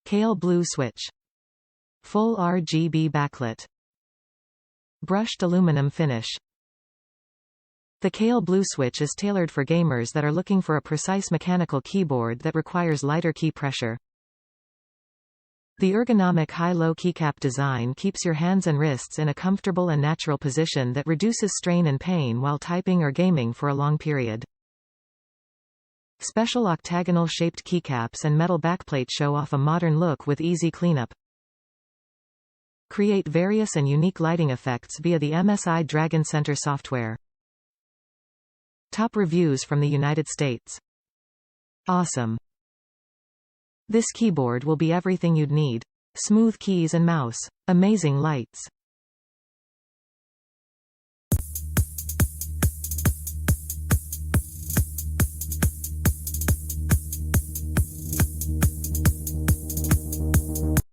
Kailh blue switch. Full RGB backlit. Brushed aluminum finish. The Kailh blue switch is tailored for gamers that are looking for a precise mechanical keyboard that requires lighter key pressure. The ergonomic high-low keycap design keeps your hands and wrists in a comfortable and natural position that reduces strain and pain while typing or gaming for a long period. Special octagonal-shaped keycaps and metal backplate show off a modern look with easy cleanup. Create various and unique lighting effects via the MSI Dragon Center software. Top reviews from the United States. Awesome. This keyboard will be everything you'd need. Smooth keys and mouse. Amazing lights.